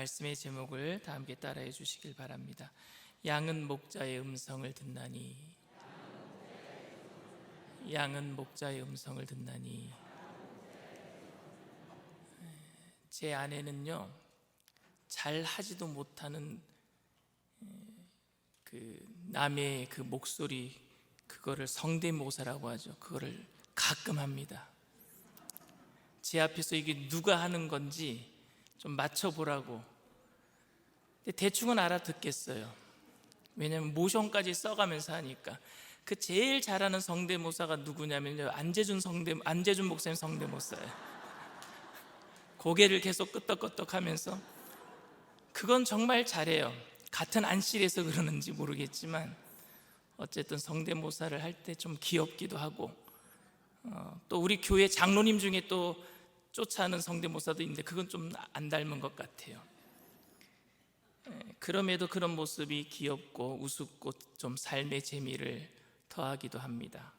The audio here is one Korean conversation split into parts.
말씀의 제목을 다 함께 따라해 주시길 바랍니다. 양은 목자의 음성을 듣나니, 양은 목자의 음성을 듣나니. 제 아내는요, 잘 하지도 못하는 남의 그 목소리, 그거를 성대모사라고 하죠. 그거를 가끔 합니다. 제 앞에서 이게 누가 하는 건지 좀 맞춰보라고. 근데 대충은 알아듣겠어요. 왜냐면 모션까지 써가면서 하니까. 그 제일 잘하는 성대모사가 누구냐면요, 안재준 목사님 성대모사예요. 고개를 계속 끄덕끄덕 하면서. 그건 정말 잘해요. 같은 안실에서 그러는지 모르겠지만 어쨌든 성대모사를 할 때 좀 귀엽기도 하고, 또 우리 교회 장로님 중에 또 쫓아하는 성대모사도 있는데 그건 좀 안 닮은 것 같아요. 그럼에도 그런 모습이 귀엽고 우습고 좀 삶의 재미를 더하기도 합니다.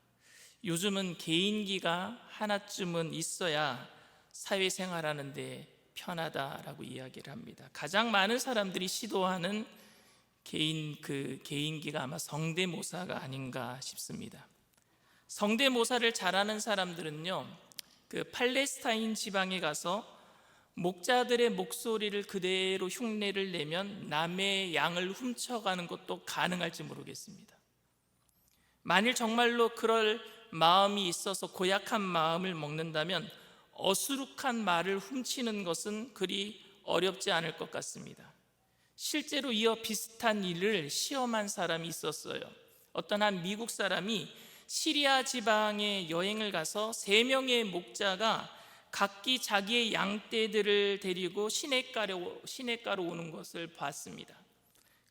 요즘은 개인기가 하나쯤은 있어야 사회생활하는 데 편하다라고 이야기를 합니다. 가장 많은 사람들이 시도하는 개인기가 아마 성대모사가 아닌가 싶습니다. 성대모사를 잘하는 사람들은요, 그 팔레스타인 지방에 가서 목자들의 목소리를 그대로 흉내를 내면 남의 양을 훔쳐가는 것도 가능할지 모르겠습니다. 만일 정말로 그럴 마음이 있어서 고약한 마음을 먹는다면 어수룩한 말을 훔치는 것은 그리 어렵지 않을 것 같습니다. 실제로 이어 비슷한 일을 시험한 사람이 있었어요. 어떤 한 미국 사람이 시리아 지방에 여행을 가서 3명의 목자가 각기 자기의 양떼들을 데리고 시냇가로 오는 것을 봤습니다.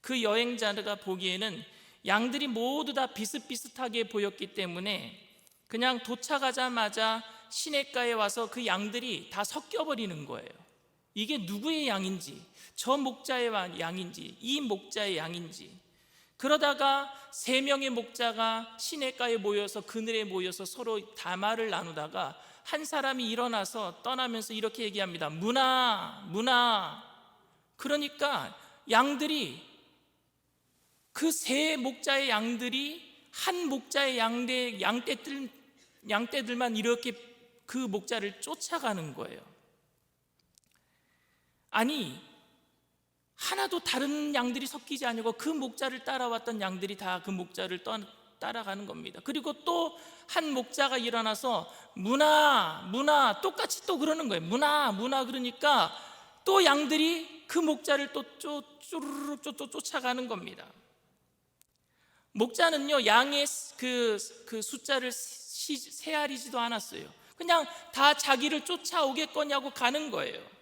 그 여행자가 보기에는 양들이 모두 다 비슷비슷하게 보였기 때문에 그냥 도착하자마자 시냇가에 와서 그 양들이 다 섞여버리는 거예요. 이게 누구의 양인지, 저 목자의 양인지, 이 목자의 양인지. 그러다가 3명의 목자가 시냇가에 모여서, 그늘에 모여서 서로 담화를 나누다가 한 사람이 일어나서 떠나면서 이렇게 얘기합니다. 문아. 그러니까 양들이, 그 3 목자의 양들이 한 목자의 양떼들만 이렇게 그 목자를 쫓아가는 거예요. 아니, 하나도 다른 양들이 섞이지 않고 그 목자를 따라왔던 양들이 다 그 목자를 따라가는 겁니다. 그리고 또 한 목자가 일어나서 문아 똑같이 또 그러는 거예요. 문아 그러니까 또 양들이 그 목자를 또 쪼르륵 쫓아가는 겁니다. 목자는요, 양의 그 숫자를 세아리지도 않았어요. 그냥 다 자기를 쫓아오겠거냐고 가는 거예요.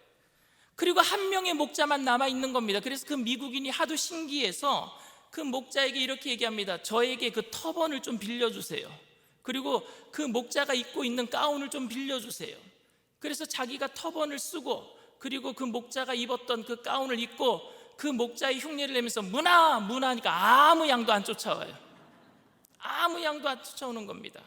그리고 한 명의 목자만 남아 있는 겁니다. 그래서 그 미국인이 하도 신기해서 그 목자에게 이렇게 얘기합니다. 저에게 그 터번을 좀 빌려주세요. 그리고 그 목자가 입고 있는 가운을 좀 빌려주세요. 그래서 자기가 터번을 쓰고, 그리고 그 목자가 입었던 그 가운을 입고 그 목자의 흉내를 내면서 문아 하니까 아무 양도 안 쫓아와요. 아무 양도 안 쫓아오는 겁니다.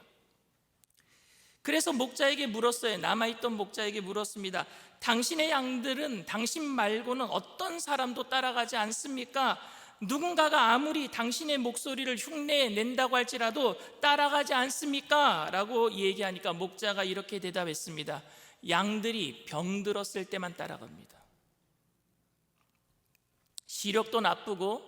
그래서 목자에게 물었어요. 남아있던 목자에게 물었습니다. 당신의 양들은 당신 말고는 어떤 사람도 따라가지 않습니까? 누군가가 아무리 당신의 목소리를 흉내낸다고 할지라도 따라가지 않습니까? 라고 얘기하니까 목자가 이렇게 대답했습니다. 양들이 병들었을 때만 따라갑니다. 시력도 나쁘고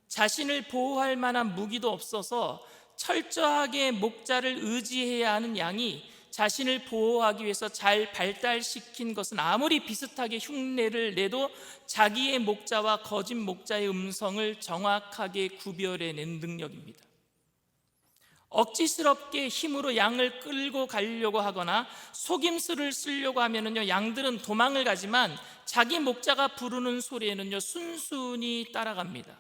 자신을 보호할 만한 무기도 없어서 철저하게 목자를 의지해야 하는 양이 자신을 보호하기 위해서 잘 발달시킨 것은 아무리 비슷하게 흉내를 내도 자기의 목자와 거짓 목자의 음성을 정확하게 구별해낸 능력입니다. 억지스럽게 힘으로 양을 끌고 가려고 하거나 속임수를 쓰려고 하면요, 양들은 도망을 가지만 자기 목자가 부르는 소리에는요, 순순히 따라갑니다.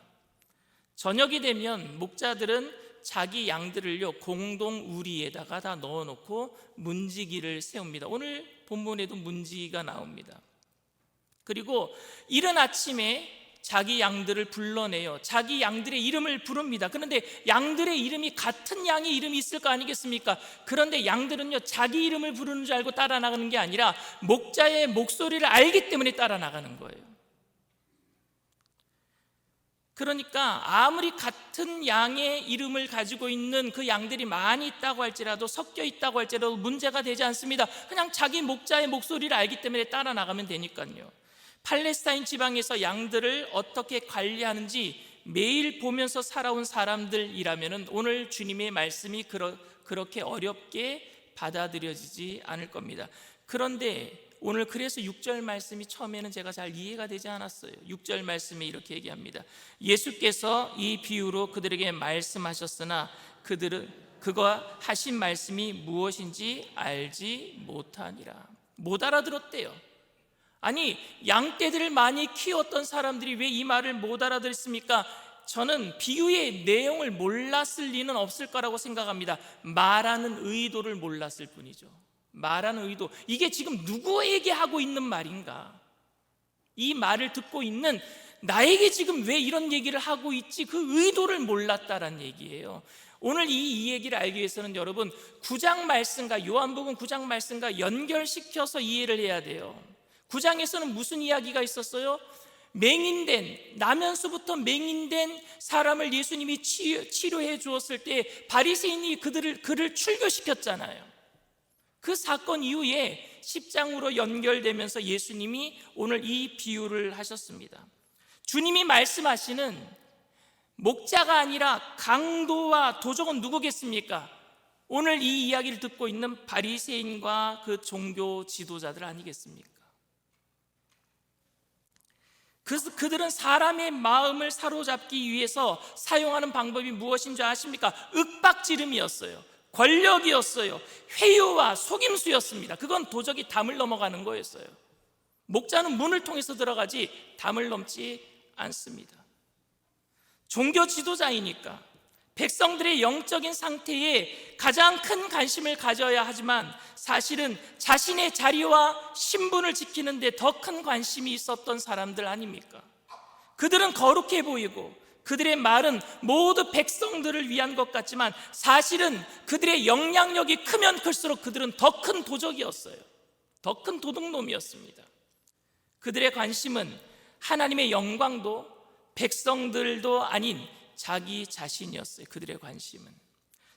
저녁이 되면 목자들은 자기 양들을요, 공동 우리에다가 다 넣어놓고 문지기를 세웁니다. 오늘 본문에도 문지기가 나옵니다. 그리고 이른 아침에 자기 양들을 불러내요. 자기 양들의 이름을 부릅니다. 그런데 양들의 이름이 같은 양의 이름이 있을 거 아니겠습니까? 그런데 양들은요, 자기 이름을 부르는 줄 알고 따라 나가는 게 아니라 목자의 목소리를 알기 때문에 따라 나가는 거예요. 그러니까 아무리 같은 양의 이름을 가지고 있는 그 양들이 많이 있다고 할지라도, 섞여 있다고 할지라도 문제가 되지 않습니다. 그냥 자기 목자의 목소리를 알기 때문에 따라 나가면 되니까요. 팔레스타인 지방에서 양들을 어떻게 관리하는지 매일 보면서 살아온 사람들이라면 오늘 주님의 말씀이 그렇게 어렵게 받아들여지지 않을 겁니다. 그런데 오늘 그래서 6절 말씀이 처음에는 제가 잘 이해가 되지 않았어요. 6절 말씀에 이렇게 얘기합니다. 예수께서 이 비유로 그들에게 말씀하셨으나 그들은 그가 하신 말씀이 무엇인지 알지 못하니라. 못 알아들었대요. 아니, 양떼들을 많이 키웠던 사람들이 왜 이 말을 못 알아들었습니까? 저는 비유의 내용을 몰랐을 리는 없을 거라고 생각합니다. 말하는 의도를 몰랐을 뿐이죠. 말하는 의도, 이게 지금 누구에게 하고 있는 말인가? 이 말을 듣고 있는 나에게 지금 왜 이런 얘기를 하고 있지? 그 의도를 몰랐다라는 얘기예요. 오늘 이 얘기를 알기 위해서는 여러분 9장 말씀과 요한복음 9장 말씀과 연결시켜서 이해를 해야 돼요. 9장에서는 무슨 이야기가 있었어요? 맹인된, 나면서부터 맹인된 사람을 예수님이 치료해 주었을 때 바리새인이 그를 출교시켰잖아요. 그 사건 이후에 10장으로 연결되면서 예수님이 오늘 이 비유를 하셨습니다. 주님이 말씀하시는 목자가 아니라 강도와 도적은 누구겠습니까? 오늘 이 이야기를 듣고 있는 바리새인과 그 종교 지도자들 아니겠습니까? 그들은 사람의 마음을 사로잡기 위해서 사용하는 방법이 무엇인 줄 아십니까? 윽박지름이었어요. 권력이었어요. 회유와 속임수였습니다. 그건 도저히 담을 넘어가는 거였어요. 목자는 문을 통해서 들어가지 담을 넘지 않습니다. 종교 지도자이니까 백성들의 영적인 상태에 가장 큰 관심을 가져야 하지만 사실은 자신의 자리와 신분을 지키는 데 더 큰 관심이 있었던 사람들 아닙니까? 그들은 거룩해 보이고 그들의 말은 모두 백성들을 위한 것 같지만 사실은 그들의 영향력이 크면 클수록 그들은 더 큰 도적이었어요. 더 큰 도둑놈이었습니다. 그들의 관심은 하나님의 영광도 백성들도 아닌 자기 자신이었어요. 그들의 관심은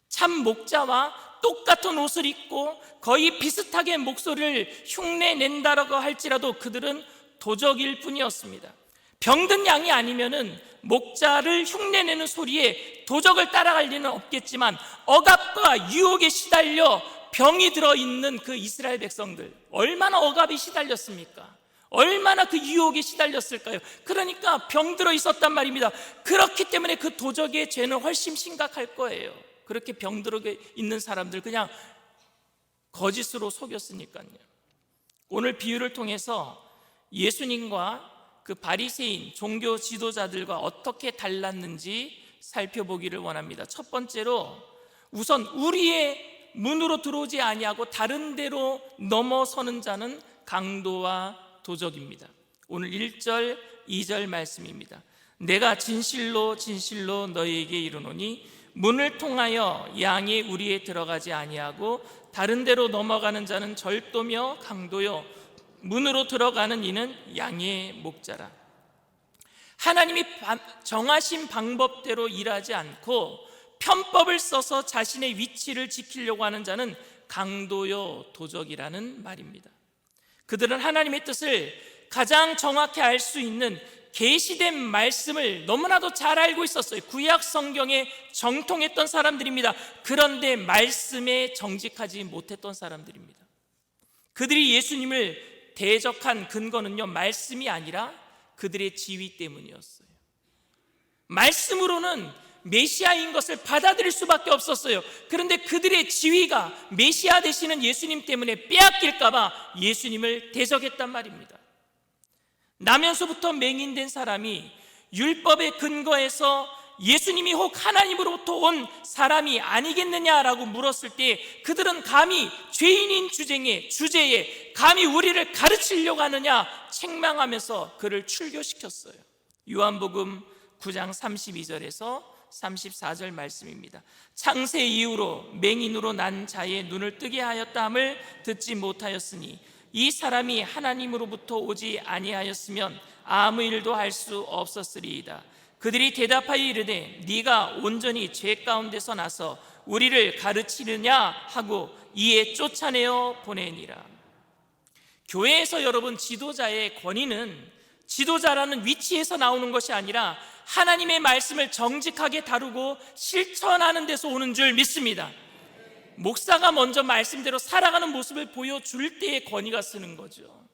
참 목자와 똑같은 옷을 입고 거의 비슷하게 목소리를 흉내낸다라고 할지라도 그들은 도적일 뿐이었습니다. 병든 양이 아니면은 목자를 흉내내는 소리에 도적을 따라갈 리는 없겠지만 억압과 유혹에 시달려 병이 들어있는 그 이스라엘 백성들 얼마나 억압에 시달렸습니까? 얼마나 그 유혹에 시달렸을까요? 그러니까 병들어 있었단 말입니다. 그렇기 때문에 그 도적의 죄는 훨씬 심각할 거예요. 그렇게 병들어 있는 사람들 그냥 거짓으로 속였으니까요. 오늘 비유를 통해서 예수님과 그 바리새인 종교 지도자들과 어떻게 달랐는지 살펴보기를 원합니다. 첫 번째로 우선 우리의 문으로 들어오지 아니하고 다른 데로 넘어서는 자는 강도와 도적입니다. 오늘 1절 2절 말씀입니다. 내가 진실로 진실로 너희에게 이르노니 문을 통하여 양의 우리에 들어가지 아니하고 다른 데로 넘어가는 자는 절도며 강도요 문으로 들어가는 이는 양의 목자라. 하나님이 정하신 방법대로 일하지 않고 편법을 써서 자신의 위치를 지키려고 하는 자는 강도요 도적이라는 말입니다. 그들은 하나님의 뜻을 가장 정확히 알 수 있는 계시된 말씀을 너무나도 잘 알고 있었어요. 구약 성경에 정통했던 사람들입니다. 그런데 말씀에 정직하지 못했던 사람들입니다. 그들이 예수님을 대적한 근거는요, 말씀이 아니라 그들의 지위 때문이었어요. 말씀으로는 메시아인 것을 받아들일 수밖에 없었어요. 그런데 그들의 지위가 메시아 되시는 예수님 때문에 빼앗길까 봐 예수님을 대적했단 말입니다. 나면서부터 맹인된 사람이 율법의 근거에서 예수님이 혹 하나님으로부터 온 사람이 아니겠느냐라고 물었을 때 그들은 감히 죄인인 주제에 감히 우리를 가르치려고 하느냐 책망하면서 그를 출교시켰어요. 요한복음 9장 32절에서 34절 말씀입니다. 창세 이후로 맹인으로 난 자의 눈을 뜨게 하였다함을 듣지 못하였으니 이 사람이 하나님으로부터 오지 아니하였으면 아무 일도 할 수 없었으리이다. 그들이 대답하여 이르되 네가 온전히 죄 가운데서 나서 우리를 가르치느냐 하고 이에 쫓아내어 보내니라. 교회에서 여러분, 지도자의 권위는 지도자라는 위치에서 나오는 것이 아니라 하나님의 말씀을 정직하게 다루고 실천하는 데서 오는 줄 믿습니다. 목사가 먼저 말씀대로 살아가는 모습을 보여줄 때에 권위가 쓰는 거죠.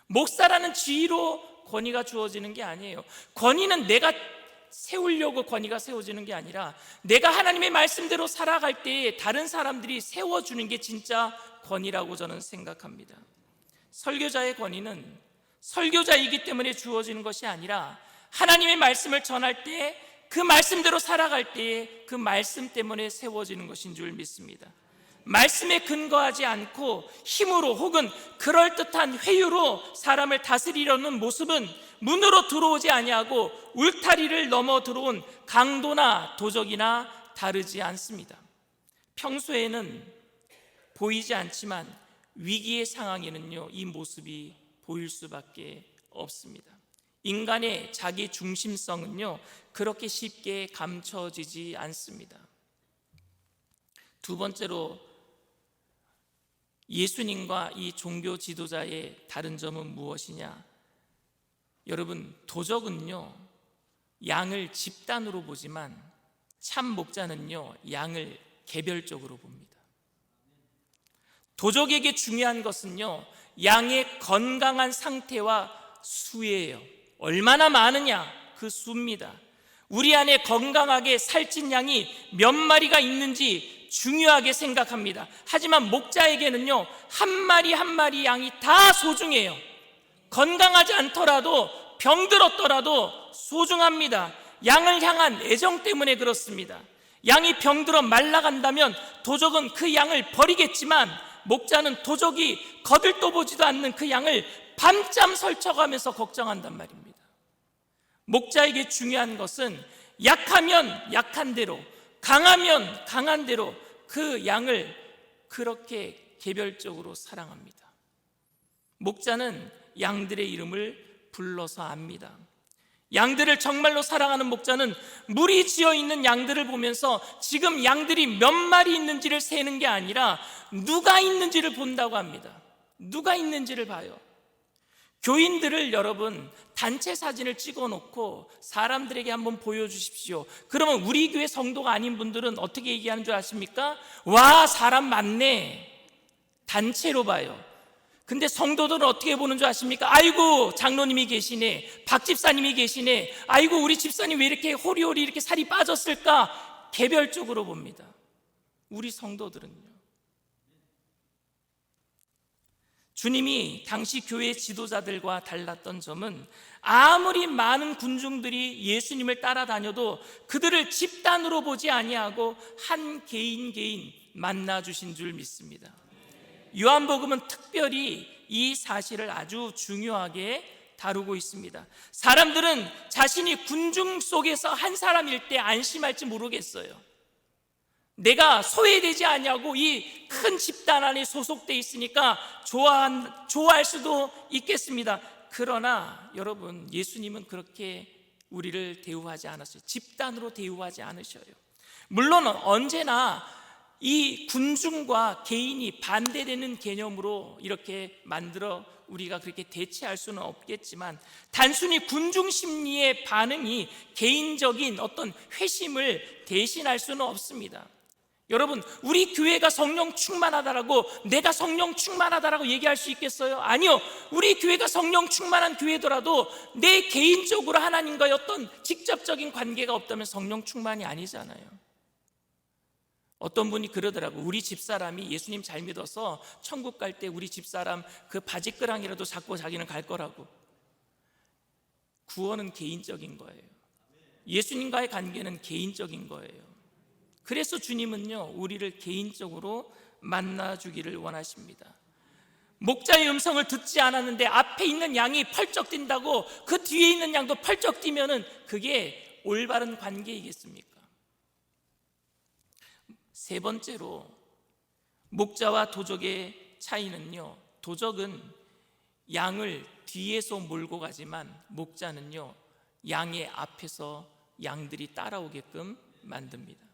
목사라는 지위로 권위가 주어지는 게 아니에요. 권위는 내가 세우려고 권위가 세워지는 게 아니라 내가 하나님의 말씀대로 살아갈 때에 다른 사람들이 세워주는 게 진짜 권위라고 저는 생각합니다. 설교자의 권위는 설교자이기 때문에 주어지는 것이 아니라 하나님의 말씀을 전할 때 그 말씀대로 살아갈 때에 그 말씀 때문에 세워지는 것인 줄 믿습니다. 말씀에 근거하지 않고 힘으로 혹은 그럴듯한 회유로 사람을 다스리려는 모습은 문으로 들어오지 아니하고 울타리를 넘어 들어온 강도나 도적이나 다르지 않습니다. 평소에는 보이지 않지만 위기의 상황에는요, 이 모습이 보일 수밖에 없습니다. 인간의 자기 중심성은요, 그렇게 쉽게 감춰지지 않습니다. 두 번째로 예수님과 이 종교 지도자의 다른 점은 무엇이냐? 여러분, 도적은요, 양을 집단으로 보지만 참 목자는요, 양을 개별적으로 봅니다. 도적에게 중요한 것은요, 양의 건강한 상태와 수예요. 얼마나 많으냐, 그 수입니다. 우리 안에 건강하게 살찐 양이 몇 마리가 있는지 중요하게 생각합니다. 하지만 목자에게는요, 한 마리 한 마리 양이 다 소중해요. 건강하지 않더라도 병들었더라도 소중합니다. 양을 향한 애정 때문에 그렇습니다. 양이 병들어 말라간다면 도적은 그 양을 버리겠지만 목자는 도적이 거들떠보지도 않는 그 양을 밤잠 설쳐가면서 걱정한단 말입니다. 목자에게 중요한 것은 약하면 약한 대로, 강하면 강한 대로 그 양을 그렇게 개별적으로 사랑합니다. 목자는 양들의 이름을 불러서 압니다. 양들을 정말로 사랑하는 목자는 무리 지어 있는 양들을 보면서 지금 양들이 몇 마리 있는지를 세는 게 아니라 누가 있는지를 본다고 합니다. 누가 있는지를 봐요. 교인들을 여러분 단체 사진을 찍어 놓고 사람들에게 한번 보여주십시오. 그러면 우리 교회 성도가 아닌 분들은 어떻게 얘기하는 줄 아십니까? 와, 사람 많네. 단체로 봐요. 근데 성도들은 어떻게 보는 줄 아십니까? 아이고, 장로님이 계시네, 박 집사님이 계시네, 아이고, 우리 집사님 왜 이렇게 호리호리 이렇게 살이 빠졌을까? 개별적으로 봅니다. 우리 성도들은요. 주님이 당시 교회 지도자들과 달랐던 점은 아무리 많은 군중들이 예수님을 따라다녀도 그들을 집단으로 보지 아니하고 한 개인 만나 주신 줄 믿습니다. 요한복음은 특별히 이 사실을 아주 중요하게 다루고 있습니다. 사람들은 자신이 군중 속에서 한 사람일 때 안심할지 모르겠어요. 내가 소외되지 않냐고 이 큰 집단 안에 소속돼 있으니까 좋아할 수도 있겠습니다. 그러나 여러분, 예수님은 그렇게 우리를 대우하지 않았어요. 집단으로 대우하지 않으셔요. 물론 언제나 이 군중과 개인이 반대되는 개념으로 이렇게 만들어 우리가 그렇게 대체할 수는 없겠지만 단순히 군중 심리의 반응이 개인적인 어떤 회심을 대신할 수는 없습니다. 여러분, 우리 교회가 성령 충만하다라고 내가 성령 충만하다라고 얘기할 수 있겠어요? 아니요. 우리 교회가 성령 충만한 교회더라도 내 개인적으로 하나님과의 어떤 직접적인 관계가 없다면 성령 충만이 아니잖아요. 어떤 분이 그러더라고. 우리 집사람이 예수님 잘 믿어서 천국 갈 때 우리 집사람 그 바지끄랑이라도 잡고 자기는 갈 거라고. 구원은 개인적인 거예요. 예수님과의 관계는 개인적인 거예요. 그래서 주님은요, 우리를 개인적으로 만나주기를 원하십니다. 목자의 음성을 듣지 않았는데 앞에 있는 양이 펄쩍 뛴다고 그 뒤에 있는 양도 펄쩍 뛰면은 그게 올바른 관계이겠습니까? 세 번째로 목자와 도적의 차이는요, 도적은 양을 뒤에서 몰고 가지만 목자는요, 양의 앞에서 양들이 따라오게끔 만듭니다.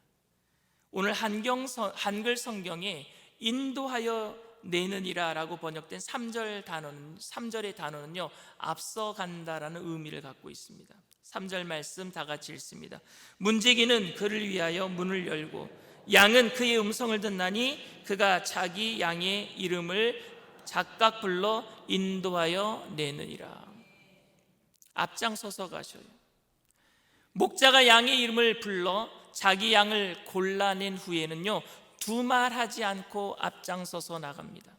오늘 한글 성경에 인도하여 내느니라 라고 번역된 3절의 단어는요, 앞서간다라는 의미를 갖고 있습니다. 3절 말씀 다 같이 읽습니다. 문지기는 그를 위하여 문을 열고 양은 그의 음성을 듣나니 그가 자기 양의 이름을 각각 불러 인도하여 내느니라. 앞장서서 가셔요. 목자가 양의 이름을 불러 자기 양을 골라낸 후에는요, 두말하지 않고 앞장서서 나갑니다.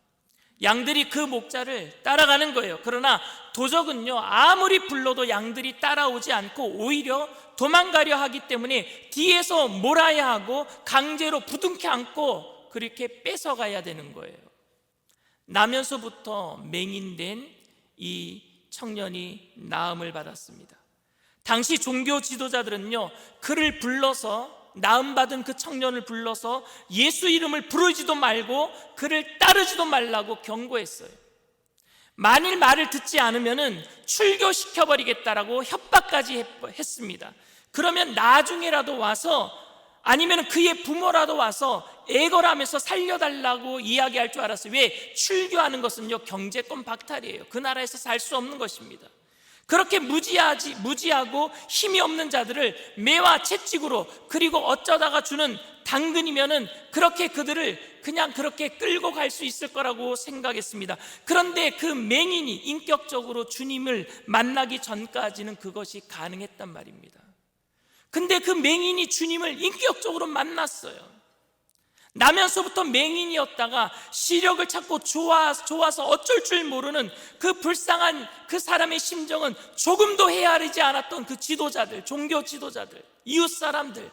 양들이 그 목자를 따라가는 거예요. 그러나 도적은요, 아무리 불러도 양들이 따라오지 않고 오히려 도망가려 하기 때문에 뒤에서 몰아야 하고 강제로 부둥켜 안고 그렇게 뺏어가야 되는 거예요. 나면서부터 맹인된 이 청년이 나음을 받았습니다. 당시 종교 지도자들은요, 그를 불러서, 나음받은 그 청년을 불러서 예수 이름을 부르지도 말고 그를 따르지도 말라고 경고했어요. 만일 말을 듣지 않으면 출교시켜버리겠다라고 협박까지 했습니다. 그러면 나중에라도 와서, 아니면 그의 부모라도 와서 애걸하면서 살려달라고 이야기할 줄 알았어요. 왜? 출교하는 것은요, 경제권 박탈이에요. 그 나라에서 살 수 없는 것입니다. 그렇게 무지하고 힘이 없는 자들을 매와 채찍으로, 그리고 어쩌다가 주는 당근이면은 그렇게 그들을 그냥 그렇게 끌고 갈 수 있을 거라고 생각했습니다. 그런데 그 맹인이 인격적으로 주님을 만나기 전까지는 그것이 가능했단 말입니다. 근데 그 맹인이 주님을 인격적으로 만났어요. 나면서부터 맹인이었다가 시력을 찾고 좋아서 어쩔 줄 모르는 그 불쌍한 그 사람의 심정은 조금도 헤아리지 않았던 그 지도자들, 종교 지도자들, 이웃 사람들,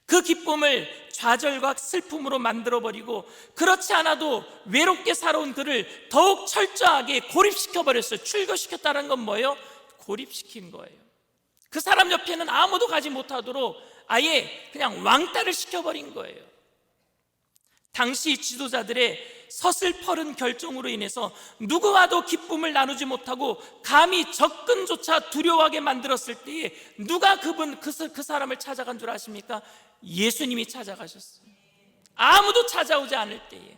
그 기쁨을 좌절과 슬픔으로 만들어버리고, 그렇지 않아도 외롭게 살아온 그를 더욱 철저하게 고립시켜버렸어요. 출교시켰다는 건 뭐예요? 고립시킨 거예요. 그 사람 옆에는 아무도 가지 못하도록 아예 그냥 왕따를 시켜버린 거예요. 당시 지도자들의 서슬퍼른 결정으로 인해서 누구와도 기쁨을 나누지 못하고 감히 접근조차 두려워하게 만들었을 때에 누가 그 사람을 찾아간 줄 아십니까? 예수님이 찾아가셨어요. 아무도 찾아오지 않을 때에,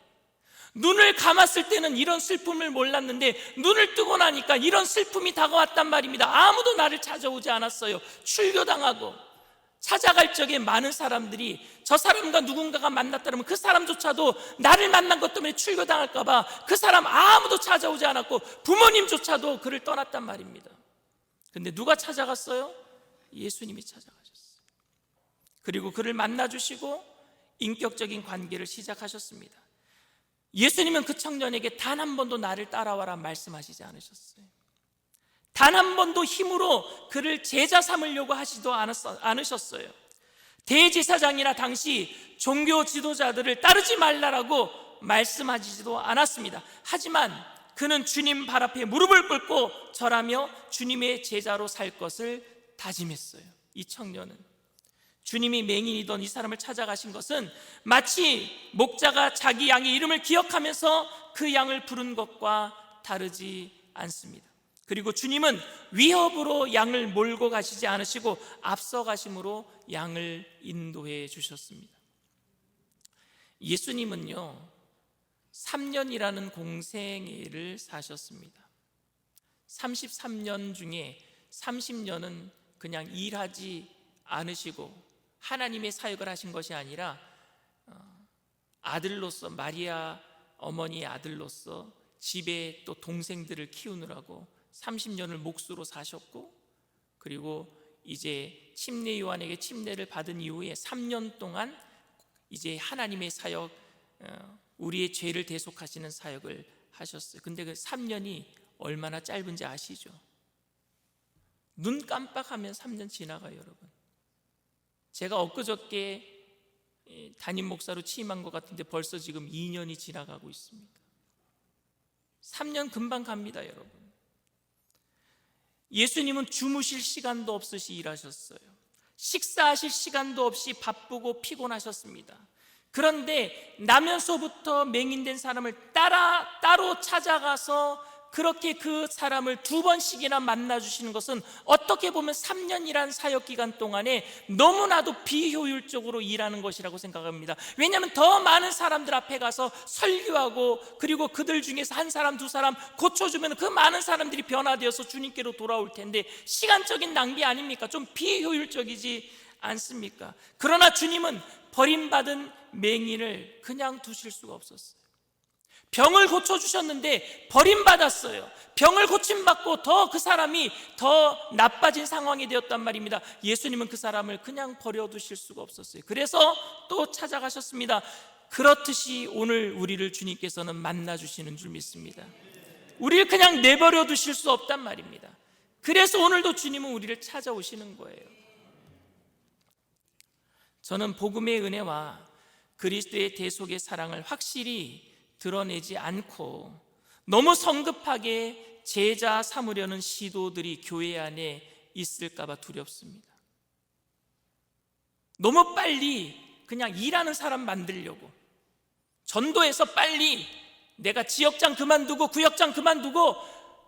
눈을 감았을 때는 이런 슬픔을 몰랐는데 눈을 뜨고 나니까 이런 슬픔이 다가왔단 말입니다. 아무도 나를 찾아오지 않았어요. 출교당하고 찾아갈 적에 많은 사람들이 저 사람과 누군가가 만났다면 그 사람조차도 나를 만난 것 때문에 출교당할까 봐 그 사람 아무도 찾아오지 않았고 부모님조차도 그를 떠났단 말입니다. 근데 누가 찾아갔어요? 예수님이 찾아가셨어요. 그리고 그를 만나주시고 인격적인 관계를 시작하셨습니다. 예수님은 그 청년에게 단 한 번도 나를 따라와라 말씀하시지 않으셨어요. 단 한 번도 힘으로 그를 제자 삼으려고 하시도 않으셨어요. 대제사장이나 당시 종교 지도자들을 따르지 말라라고 말씀하시지도 않았습니다. 하지만 그는 주님 발 앞에 무릎을 꿇고 절하며 주님의 제자로 살 것을 다짐했어요. 이 청년은 주님이 맹인이던 이 사람을 찾아가신 것은 마치 목자가 자기 양의 이름을 기억하면서 그 양을 부른 것과 다르지 않습니다. 그리고 주님은 위협으로 양을 몰고 가시지 않으시고 앞서 가심으로 양을 인도해 주셨습니다. 예수님은요, 3년이라는 공생애를 사셨습니다. 33년 중에 30년은 그냥 일하지 않으시고 하나님의 사역을 하신 것이 아니라 아들로서, 마리아 어머니의 아들로서 집에 또 동생들을 키우느라고 30년을 몫으로 사셨고, 그리고 이제 침례 요한에게 침례를 받은 이후에 3년 동안 이제 하나님의 사역, 우리의 죄를 대속하시는 사역을 하셨어요. 근데 그 3년이 얼마나 짧은지 아시죠? 눈 깜빡하면 3년 지나가요, 여러분. 제가 엊그저께 담임 목사로 취임한 것 같은데 벌써 지금 2년이 지나가고 있습니다. 3년 금방 갑니다, 여러분. 예수님은 주무실 시간도 없으시 일하셨어요. 식사하실 시간도 없이 바쁘고 피곤하셨습니다. 그런데 나면서부터 맹인된 사람을 따로 찾아가서 그렇게 그 사람을 2번씩이나 만나 주시는 것은 어떻게 보면 3년이란 사역 기간 동안에 너무나도 비효율적으로 일하는 것이라고 생각합니다. 왜냐하면 더 많은 사람들 앞에 가서 설교하고, 그리고 그들 중에서 한 사람 두 사람 고쳐주면 그 많은 사람들이 변화되어서 주님께로 돌아올 텐데 시간적인 낭비 아닙니까? 좀 비효율적이지 않습니까? 그러나 주님은 버림받은 맹인을 그냥 두실 수가 없었어요. 병을 고쳐주셨는데 버림받았어요. 병을 고침받고 더 그 사람이 더 나빠진 상황이 되었단 말입니다. 예수님은 그 사람을 그냥 버려두실 수가 없었어요. 그래서 또 찾아가셨습니다. 그렇듯이 오늘 우리를 주님께서는 만나주시는 줄 믿습니다. 우리를 그냥 내버려 두실 수 없단 말입니다. 그래서 오늘도 주님은 우리를 찾아오시는 거예요. 저는 복음의 은혜와 그리스도의 대속의 사랑을 확실히 드러내지 않고 너무 성급하게 제자 삼으려는 시도들이 교회 안에 있을까 봐 두렵습니다. 너무 빨리 그냥 일하는 사람 만들려고, 전도해서 빨리 내가 지역장 그만두고 구역장 그만두고,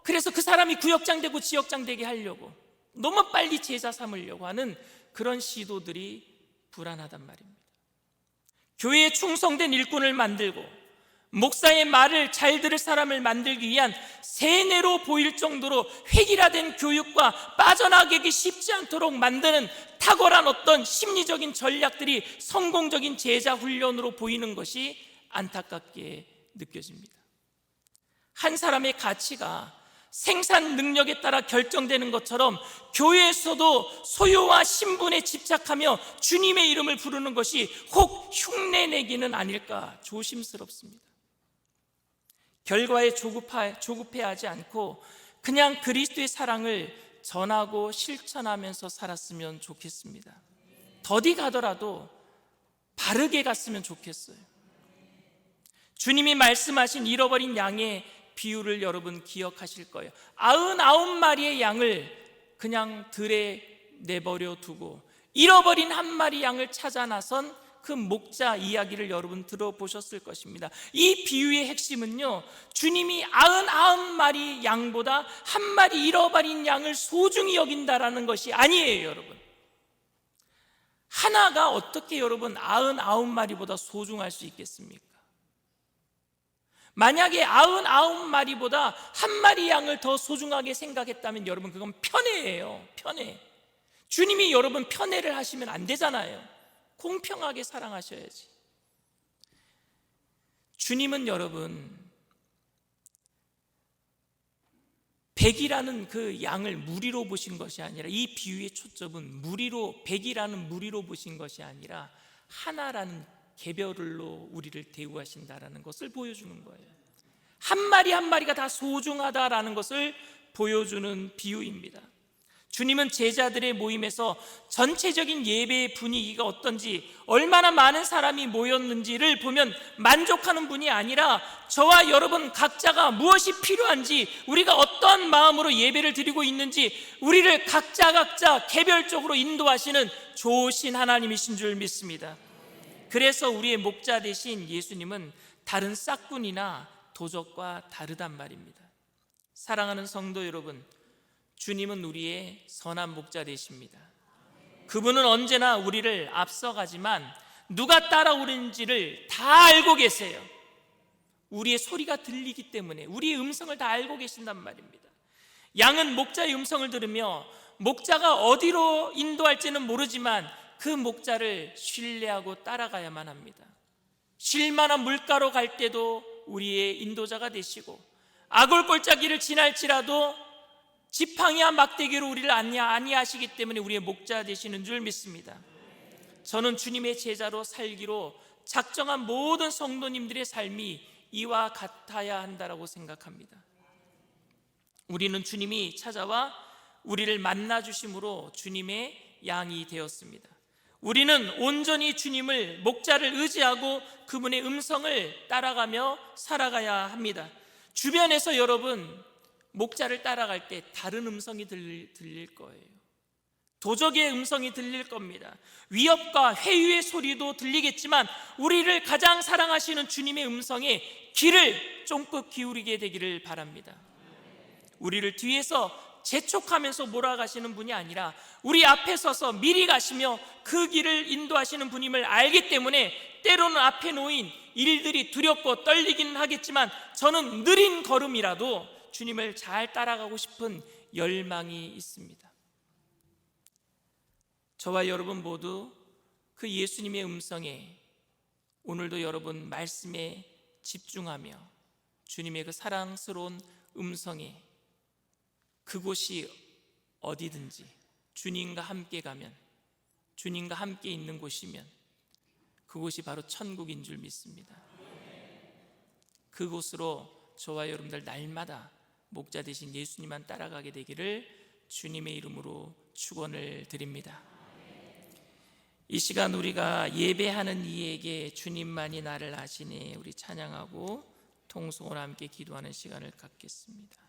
그래서 그 사람이 구역장 되고 지역장 되게 하려고 너무 빨리 제자 삼으려고 하는 그런 시도들이 불안하단 말입니다. 교회에 충성된 일꾼을 만들고 목사의 말을 잘 들을 사람을 만들기 위한 세뇌로 보일 정도로 획일화된 교육과 빠져나가기 쉽지 않도록 만드는 탁월한 어떤 심리적인 전략들이 성공적인 제자 훈련으로 보이는 것이 안타깝게 느껴집니다. 한 사람의 가치가 생산 능력에 따라 결정되는 것처럼 교회에서도 소유와 신분에 집착하며 주님의 이름을 부르는 것이 혹 흉내내기는 아닐까 조심스럽습니다. 결과에 조급해하지 않고 그냥 그리스도의 사랑을 전하고 실천하면서 살았으면 좋겠습니다. 더디 가더라도 바르게 갔으면 좋겠어요. 주님이 말씀하신 잃어버린 양의 비유를 여러분 기억하실 거예요. 99마리의 양을 그냥 들에 내버려 두고 잃어버린 한 마리 양을 찾아 나선 그 목자 이야기를 여러분 들어보셨을 것입니다. 이 비유의 핵심은요, 주님이 99마리 양보다 한 마리 잃어버린 양을 소중히 여긴다라는 것이 아니에요. 여러분, 하나가 어떻게 여러분 99마리보다 소중할 수 있겠습니까? 만약에 99마리보다 한 마리 양을 더 소중하게 생각했다면 여러분, 그건 편애예요. 편애. 주님이 여러분 편애를 하시면 안 되잖아요. 공평하게 사랑하셔야지. 주님은 여러분 100이라는 그 양을 무리로 보신 것이 아니라, 이 비유의 초점은 무리로, 100이라는 무리로 보신 것이 아니라 하나라는 개별로 우리를 대우하신다라는 것을 보여주는 거예요. 한 마리 한 마리가 다 소중하다라는 것을 보여주는 비유입니다. 주님은 제자들의 모임에서 전체적인 예배의 분위기가 어떤지, 얼마나 많은 사람이 모였는지를 보면 만족하는 분이 아니라 저와 여러분 각자가 무엇이 필요한지, 우리가 어떤 마음으로 예배를 드리고 있는지 우리를 각자 개별적으로 인도하시는 좋으신 하나님이신 줄 믿습니다. 그래서 우리의 목자 되신 예수님은 다른 싹군이나 도적과 다르단 말입니다. 사랑하는 성도 여러분, 주님은 우리의 선한 목자 되십니다. 그분은 언제나 우리를 앞서가지만 누가 따라오는지를 다 알고 계세요. 우리의 소리가 들리기 때문에 우리의 음성을 다 알고 계신단 말입니다. 양은 목자의 음성을 들으며 목자가 어디로 인도할지는 모르지만 그 목자를 신뢰하고 따라가야만 합니다. 쉴만한 물가로 갈 때도 우리의 인도자가 되시고, 아골골짜기를 지날지라도 지팡이와 막대기로 우리를 안니하시기 때문에 우리의 목자 되시는 줄 믿습니다. 저는 주님의 제자로 살기로 작정한 모든 성도님들의 삶이 이와 같아야 한다라고 생각합니다. 우리는 주님이 찾아와 우리를 만나 주심으로 주님의 양이 되었습니다. 우리는 온전히 주님을, 목자를 의지하고 그분의 음성을 따라가며 살아가야 합니다. 주변에서 여러분 목자를 따라갈 때 다른 음성이 들릴 거예요. 도적의 음성이 들릴 겁니다. 위협과 회유의 소리도 들리겠지만 우리를 가장 사랑하시는 주님의 음성에 귀를 쫑긋 기울이게 되기를 바랍니다. 우리를 뒤에서 재촉하면서 몰아가시는 분이 아니라 우리 앞에 서서 미리 가시며 그 길을 인도하시는 분임을 알기 때문에 때로는 앞에 놓인 일들이 두렵고 떨리기는 하겠지만 저는 느린 걸음이라도 주님을 잘 따라가고 싶은 열망이 있습니다. 저와 여러분 모두 그 예수님의 음성에 오늘도 여러분 말씀에 집중하며 주님의 그 사랑스러운 음성에 그곳이 어디든지 주님과 함께 가면, 주님과 함께 있는 곳이면 그곳이 바로 천국인 줄 믿습니다. 그곳으로 저와 여러분들 날마다 목자 되신 예수님만 따라가게 되기를 주님의 이름으로 축원을 드립니다. 이 시간 우리가 예배하는 이에게 주님만이 나를 아시네, 우리 찬양하고 통성으로 함께 기도하는 시간을 갖겠습니다.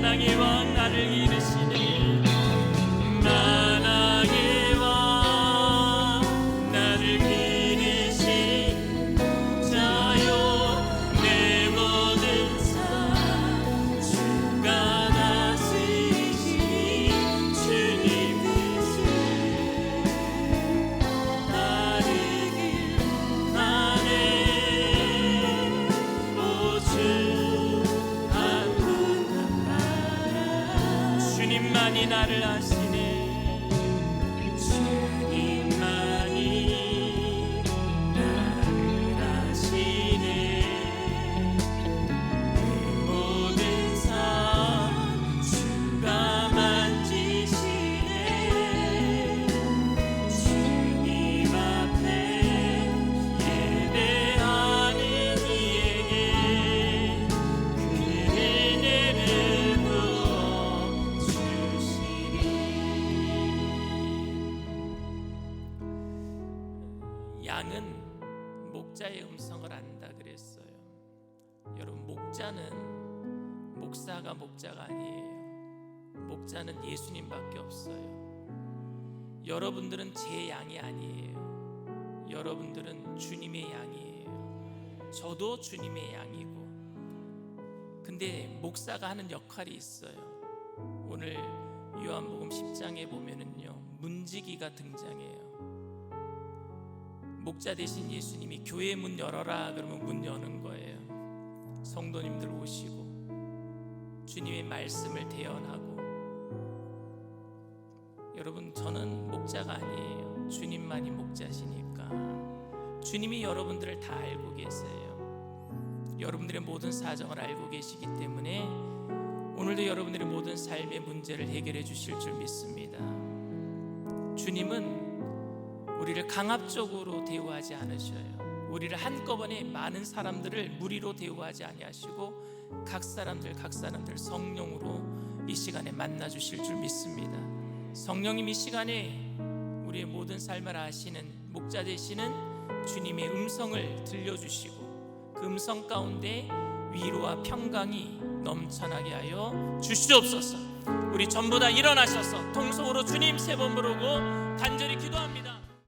만왕의 왕 나를 이르시니 만왕의 왕 나를 기르신 자요 내 모든 삶 주가 다스리시니 주님 뜻을 따르길 원하네 오 주 주님만이 나를 아시네 주님만이 나를 아시네 내 모든 삶 주가 만지시네 주님 앞에 예배하는 이에게 그 은혜를 부어 양은 목자의 음성을 안다 그랬어요. 여러분, 목자는 목사가 목자가 아니에요. 목자는 예수님밖에 없어요. 여러분들은 제 양이 아니에요. 여러분들은 주님의 양이에요. 저도 주님의 양이고. 근데 목사가 하는 역할이 있어요. 오늘 요한복음 10장에 보면은요 문지기가 등장해요. 목자 되신 예수님이 교회 문 열어라 그러면 문 여는 거예요. 성도님들 오시고 주님의 말씀을 대언하고. 여러분, 저는 목자가 아니에요. 주님만이 목자시니까. 주님이 여러분들을 다 알고 계세요. 여러분들의 모든 사정을 알고 계시기 때문에 오늘도 여러분들의 모든 삶의 문제를 해결해 주실 줄 믿습니다. 주님은 우리를 강압적으로 대우하지 않으셔요. 우리를 한꺼번에 많은 사람들을 무리로 대우하지 아니하시고 각 사람들 성령으로 이 시간에 만나 주실 줄 믿습니다. 성령님, 이 시간에 우리의 모든 삶을 아시는 목자 되시는 주님의 음성을 들려주시고 그 음성 가운데 위로와 평강이 넘쳐나게 하여 주시옵소서. 우리 전부 다 일어나셔서 통성으로 주님 3번 부르고 간절히 기도합니다.